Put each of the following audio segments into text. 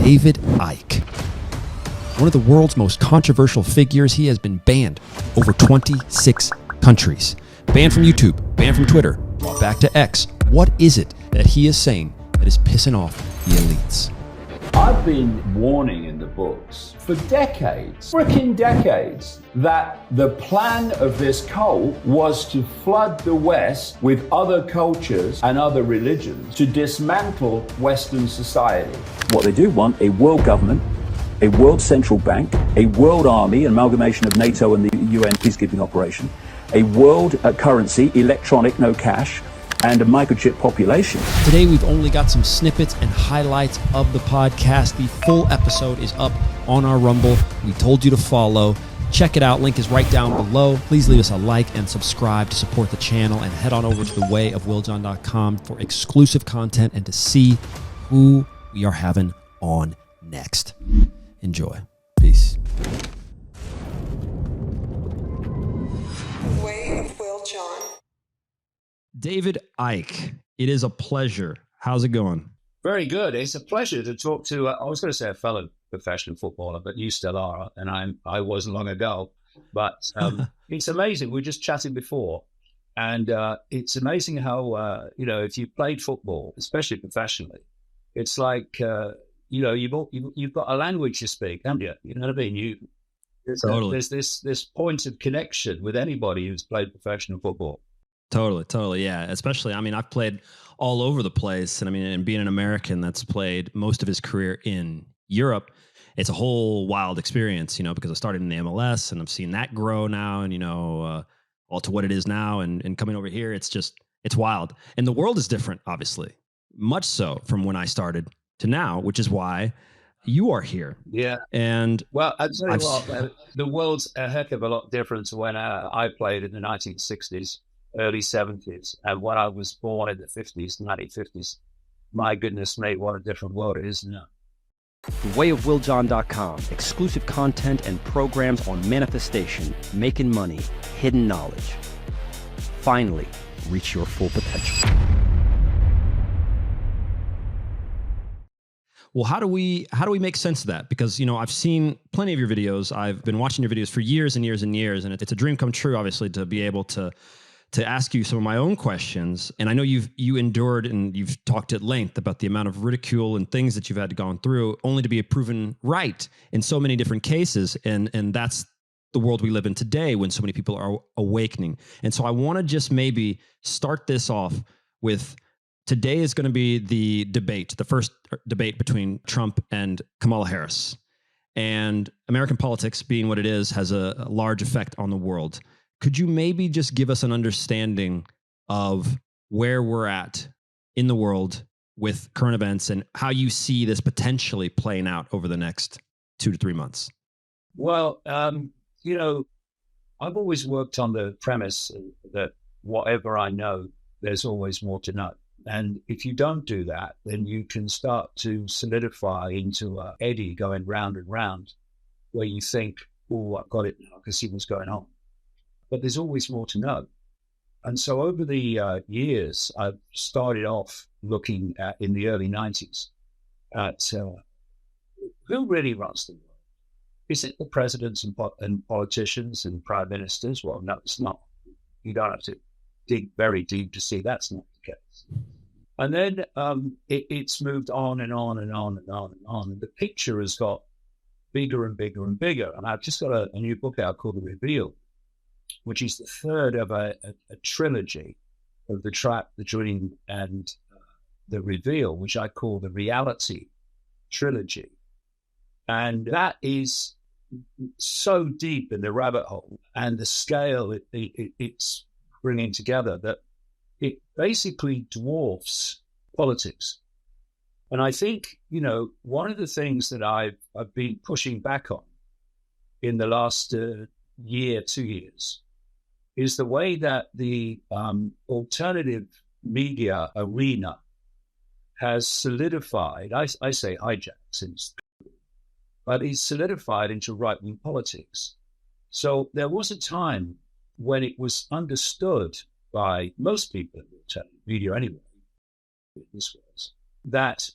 David Icke. One of the world's most controversial figures, he has been banned over 26 countries. Banned from YouTube, banned from Twitter, brought back to X. What is it that he is saying that is pissing off the elites? I've been warning in the books for decades, freaking decades, that the plan of this cult was to flood the West with other cultures and other religions to dismantle Western society. What they do want, a world government, a world central bank, a world army, an amalgamation of NATO and the UN peacekeeping operation, a world currency, electronic, no cash, and a microchip population. Today we've only got some snippets and highlights of the podcast. The full episode is up on our Rumble. We told you to follow. Check it out. Link is right down below. Please leave us a like and subscribe to support the channel, and head on over to thewayofwilljohn.com for exclusive content and to see who we are having on next. Enjoy. Peace. Way of Will John. David Icke, it is a pleasure. How's it going? Very good. It's a pleasure to talk to, I was going to say a fellow professional footballer, but you still are, and I was long ago. But it's amazing. We were just chatting before, and it's amazing how, if you played football, especially professionally, it's like, you've got a language you speak, haven't you? You know what I mean? Totally. There's this point of connection with anybody who's played professional football. Totally. Yeah. Especially, I've played all over the place. And being an American that's played most of his career in Europe, it's a whole wild experience, because I started in the MLS and I've seen that grow now and, all to what it is now. And coming over here, it's wild. And the world is different, obviously, much so from when I started to now, which is why you are here. Yeah. And well, I'll tell you what, the world's a heck of a lot different to when I played in the 1960s. Early 70s, and when I was born in the 50s, 1950s, my goodness, mate, what a different world it is now. TheWayofWillJohn.com, exclusive content and programs on manifestation, making money, hidden knowledge. Finally, reach your full potential. Well, how do we make sense of that? Because, I've seen plenty of your videos. I've been watching your videos for years and years and years, and it's a dream come true, obviously, to be able to ask you some of my own questions. And I know you endured and you've talked at length about the amount of ridicule and things that you've had to go through only to be proven right in so many different cases. And that's the world we live in today when so many people are awakening. And so I want to just maybe start this off with, today is going to be the first debate between Trump and Kamala Harris. And American politics, being what it is, has a large effect on the world. Could you maybe just give us an understanding of where we're at in the world with current events and how you see this potentially playing out over the next 2 to 3 months? Well, I've always worked on the premise that whatever I know, there's always more to know. And if you don't do that, then you can start to solidify into an eddy going round and round where you think, oh, I've got it now, I can see what's going on. But there's always more to know. And so over the years, I've started off looking at, in the early 90s, at who really runs the world? Is it the presidents and politicians and prime ministers? Well, no, it's not. You don't have to dig very deep to see that's not the case. And then it's moved on and on and on and on and on. And the picture has got bigger and bigger and bigger. And I've just got a new book out called The Reveal, which is the third of a trilogy of The Trap, The Dream, and The Reveal, which I call the Reality Trilogy. And that is so deep in the rabbit hole and the scale it's bringing together that it basically dwarfs politics. And I think, one of the things that I've been pushing back on in the last 2 years, is the way that the alternative media arena has solidified, I say hijacked since, but it's solidified into right-wing politics. So there was a time when it was understood by most people in the alternative media anyway, this was, that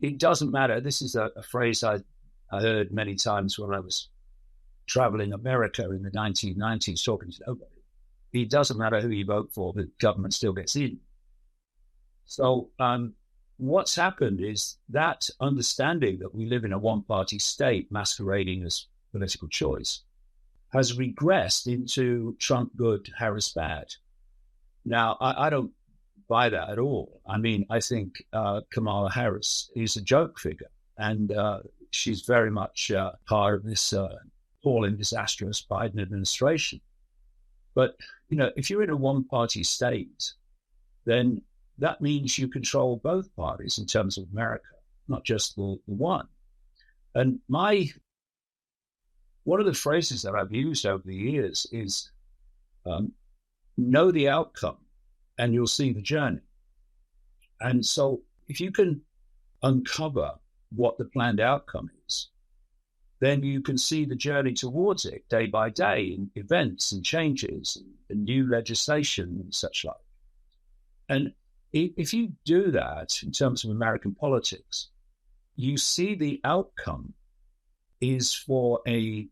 it doesn't matter. This is a phrase I heard many times when I was traveling America in the 1990s, talking to nobody. It doesn't matter who you vote for, the government still gets in. So what's happened is that understanding that we live in a one-party state masquerading as political choice has regressed into Trump good, Harris bad. Now, I don't buy that at all. I mean, I think Kamala Harris is a joke figure, and she's very much part of this appalling, disastrous Biden administration. But, if you're in a one-party state, then that means you control both parties in terms of America, not just the one. And one of the phrases that I've used over the years is know the outcome and you'll see the journey. And so if you can uncover what the planned outcome is, then you can see the journey towards it day by day in events and changes and new legislation and such like. And if you do that in terms of American politics, you see the outcome is for a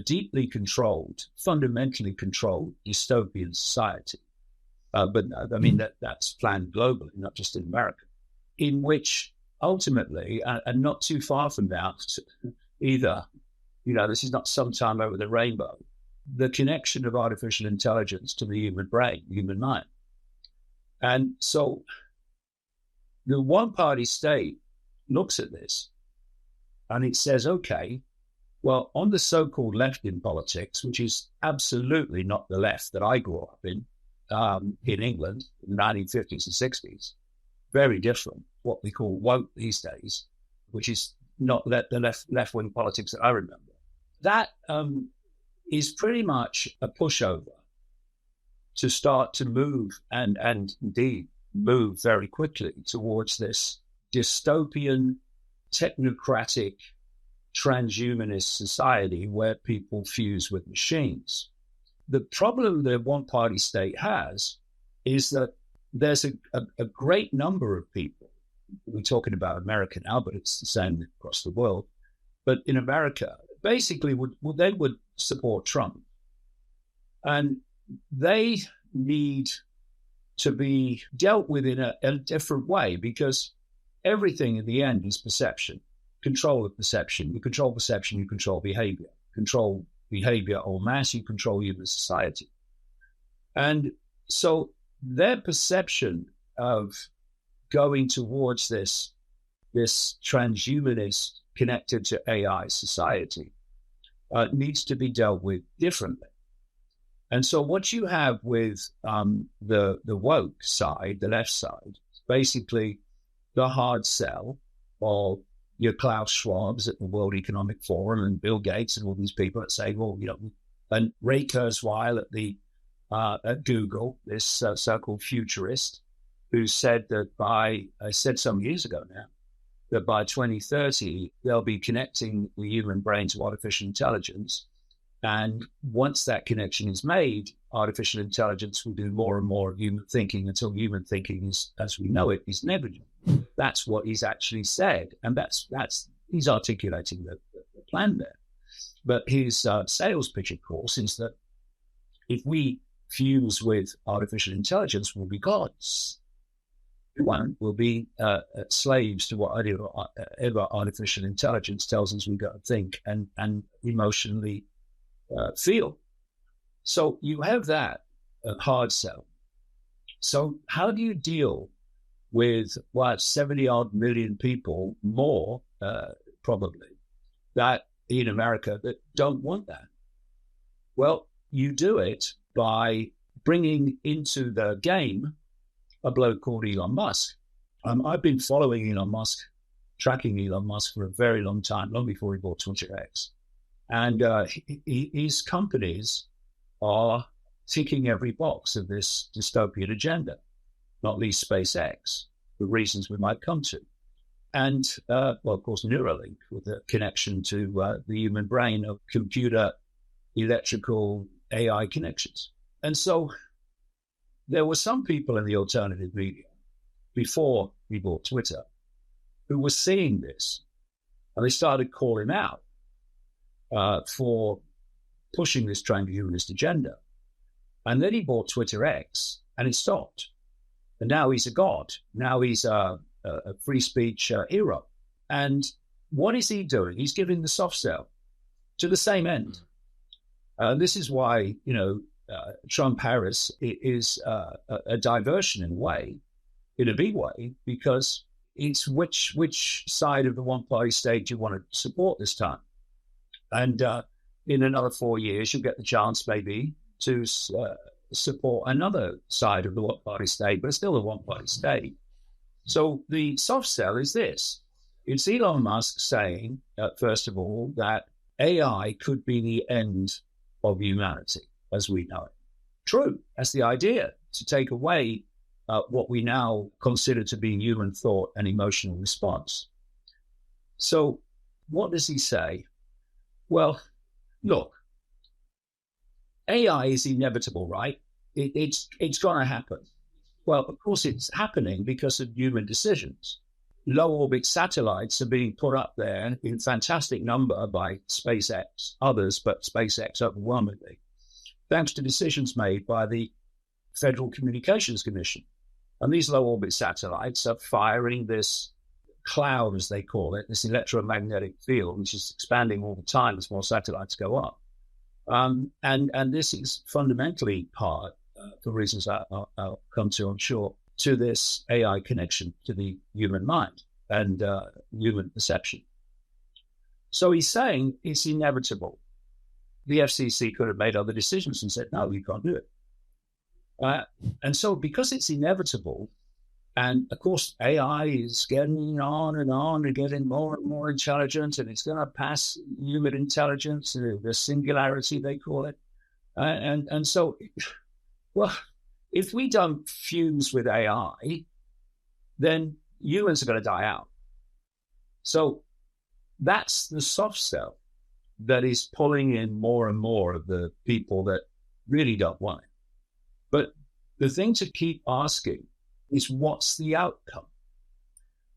deeply controlled, fundamentally controlled dystopian society. But I mean, that's planned globally, not just in America, in which ultimately, and not too far from now either, this is not sometime over the rainbow, the connection of artificial intelligence to the human brain, human mind. And so the one-party state looks at this and it says, okay, well, on the so-called left in politics, which is absolutely not the left that I grew up in England in the 1950s and 60s, very different, what we call woke these days, which is not the left-wing politics that I remember. That is pretty much a pushover to start to move and indeed move very quickly towards this dystopian, technocratic, transhumanist society where people fuse with machines. The problem the one-party state has is that there's a great number of people, we're talking about America now, but it's the same across the world, but in America, basically they would support Trump. And they need to be dealt with in a different way because everything in the end is perception, control of perception. You control perception, you control behavior. Control behavior en masse, you control human society. And so their perception of going towards this transhumanist connected to AI society needs to be dealt with differently. And so what you have with the woke side, the left side, is basically the hard sell of your Klaus Schwabs at the World Economic Forum and Bill Gates and all these people that say, well, and Ray Kurzweil at Google, this so-called futurist, who said that said some years ago now, that by 2030, they'll be connecting the human brain to artificial intelligence. And once that connection is made, artificial intelligence will do more and more of human thinking until human thinking is, as we know it, is negligible. That's what he's actually said. And that's he's articulating the plan there. But his sales pitch, of course, is that if we fuse with artificial intelligence, we'll be gods. We won't. We'll be slaves to whatever artificial intelligence tells us we've got to think and emotionally feel. So you have that hard sell. So how do you deal with 70-odd million people more, probably, that in America that don't want that? Well, you do it by bringing into the game a bloke called Elon Musk. I've been following Elon Musk, tracking Elon Musk for a very long time, long before he bought Twitter X. And his companies are ticking every box of this dystopian agenda, not least SpaceX, for reasons we might come to. And, of course, Neuralink, with the connection to the human brain of computer, electrical, AI connections. And so there were some people in the alternative media before we bought Twitter who were seeing this, and they started calling out for pushing this transhumanist agenda. And then he bought Twitter X, and it stopped. And now he's a god. Now he's a free speech hero. And what is he doing? He's giving the soft sell to the same end. This is why, Trump-Harris is a diversion in a way, in a big way, because it's which side of the one-party state do you want to support this time? And in another 4 years, you'll get the chance maybe to support another side of the one-party state, but it's still a one-party state. So the soft sell is this. It's Elon Musk saying, first of all, that AI could be the end of humanity as we know it. True, that's the idea, to take away what we now consider to be human thought and emotional response. So what does he say? Well, look, AI is inevitable, right? It's going to happen. Well, of course it's happening because of human decisions. Low orbit satellites are being put up there in fantastic number by SpaceX, others, but SpaceX overwhelmingly, thanks to decisions made by the Federal Communications Commission. And these low orbit satellites are firing this cloud, as they call it, this electromagnetic field, which is expanding all the time as more satellites go up. And this is fundamentally part, for reasons I'll come to, I'm sure, to this AI connection to the human mind and human perception. So he's saying it's inevitable. The FCC could have made other decisions and said, no, you can't do it. And so because it's inevitable, and of course, AI is getting on and getting more and more intelligent, and it's going to pass human intelligence, the singularity, they call it. And so, well, if we don't fuse with AI, then humans are going to die out. So that's the soft sell that is pulling in more and more of the people that really don't want it. But the thing to keep asking is, what's the outcome?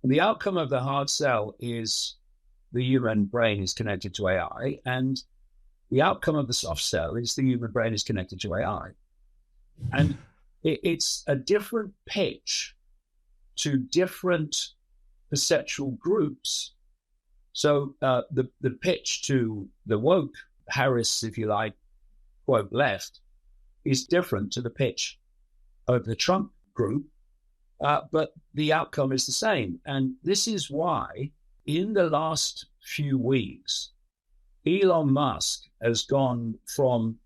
And the outcome of the hard sell is the human brain is connected to AI, and the outcome of the soft sell is the human brain is connected to AI. And it's a different pitch to different perceptual groups. So the pitch to the woke Harris, if you like, quote, left, is different to the pitch of the Trump group, but the outcome is the same. And this is why in the last few weeks, Elon Musk has gone from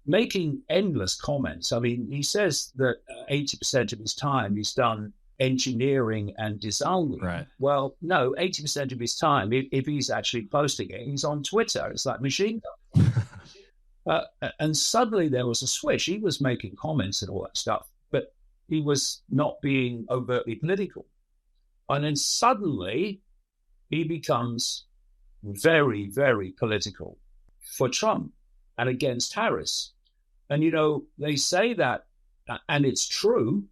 making endless comments. I mean, he says that 80% of his time he's done engineering and designing. Right. Well, no, 80% of his time, if he's actually posting it, he's on Twitter. It's like machine gun. And suddenly there was a switch. He was making comments and all that stuff, but he was not being overtly political. And then suddenly he becomes very, very political for Trump and against Harris. And, you know, they say that, and it's true,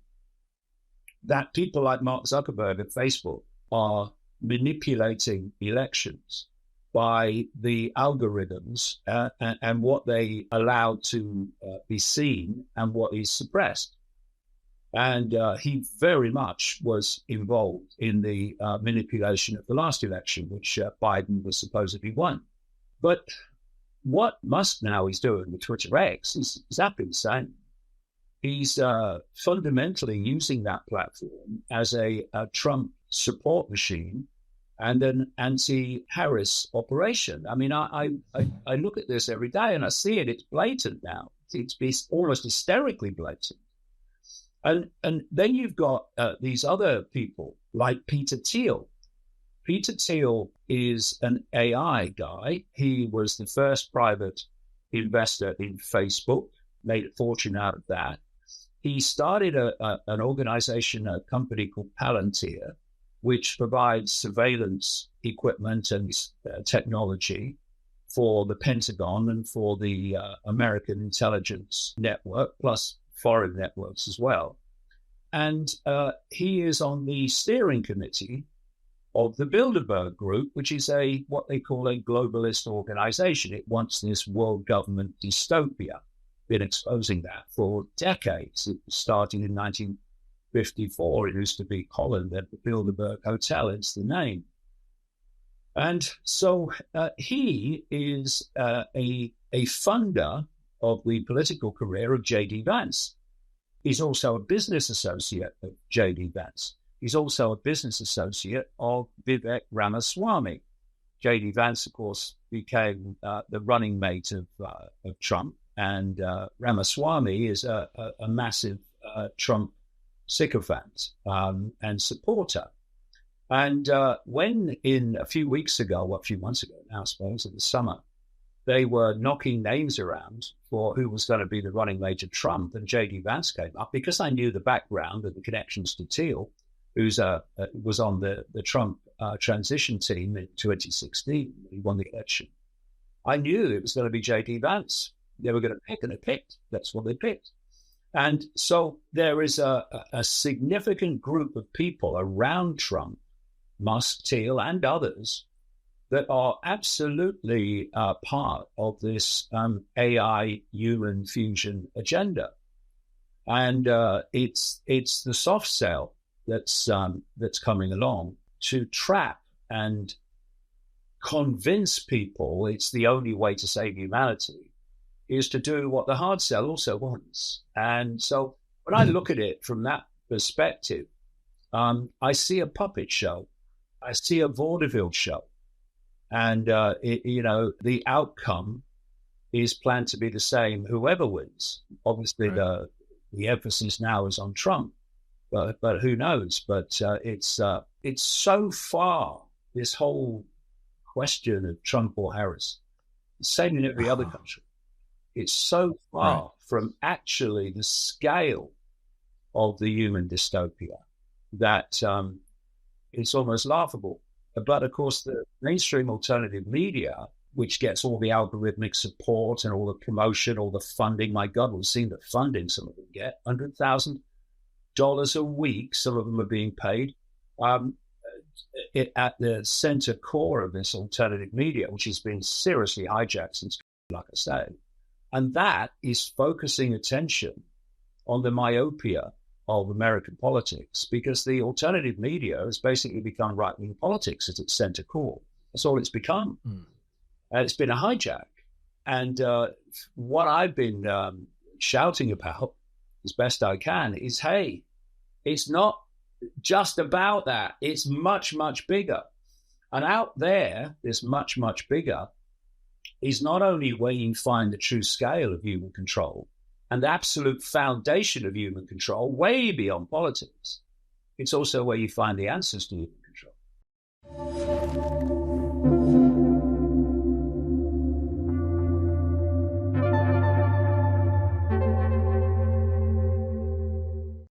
that people like Mark Zuckerberg at Facebook are manipulating elections by the algorithms and what they allow to be seen and what is suppressed. And he very much was involved in the manipulation of the last election, which Biden was supposedly won. But what Musk now is doing with Twitter X is exactly the same. He's fundamentally using that platform as a Trump support machine and an anti-Harris operation. I mean, I look at this every day and I see it. It's blatant now. It's almost hysterically blatant. And then you've got these other people like Peter Thiel. Peter Thiel is an AI guy. He was the first private investor in Facebook, made a fortune out of that. He started an organization, a company called Palantir, which provides surveillance equipment and technology for the Pentagon and for the American intelligence network, plus foreign networks as well. And he is on the steering committee of the Bilderberg Group, which is what they call a globalist organization. It wants this world government dystopia. Been exposing that for decades. It started in 1954. It used to be Holland at the Bilderberg Hotel. It's the name. And so he is a funder of the political career of J.D. Vance. He's also a business associate of J.D. Vance. He's also a business associate of Vivek Ramaswamy. J.D. Vance, of course, became the running mate of Trump, and Ramaswamy is a massive Trump sycophant and supporter. And when a few months ago now, I suppose, in the summer, they were knocking names around for who was going to be the running mate of Trump, and J.D. Vance came up, because I knew the background and the connections to Thiel, who was on the Trump transition team in 2016 when he won the election. I knew it was going to be J.D. Vance. They were going to pick, and they picked. That's what they picked. And so there is a significant group of people around Trump, Musk, Thiel, and others, that are absolutely part of this AI human fusion agenda. And it's the soft sell that's coming along to trap and convince people it's the only way to save humanity is to do what the hard sell also wants. And so when I look at it from that perspective, I see a puppet show. I see a vaudeville show. And, the outcome is planned to be the same, whoever wins. Obviously, right. The emphasis now is on Trump, but who knows? But it's so far, this whole question of Trump or Harris, the same in every other country. It's so far from actually the scale of the human dystopia that it's almost laughable. But of course, the mainstream alternative media, which gets all the algorithmic support and all the promotion, all the funding, my God, we've seen the funding some of them get, $100,000 a week, some of them are being paid. At the center core of this alternative media, which has been seriously hijacked since, like I say, and that is focusing attention on the myopia of American politics, because the alternative media has basically become right-wing politics at its center core. That's all it's become. It's been a hijack. And what I've been shouting about as best I can is, hey, it's not just about that. It's much, much bigger. And out there, this much, much bigger is not only where you find the true scale of human control and the absolute foundation of human control way beyond politics. It's also where you find the answers to human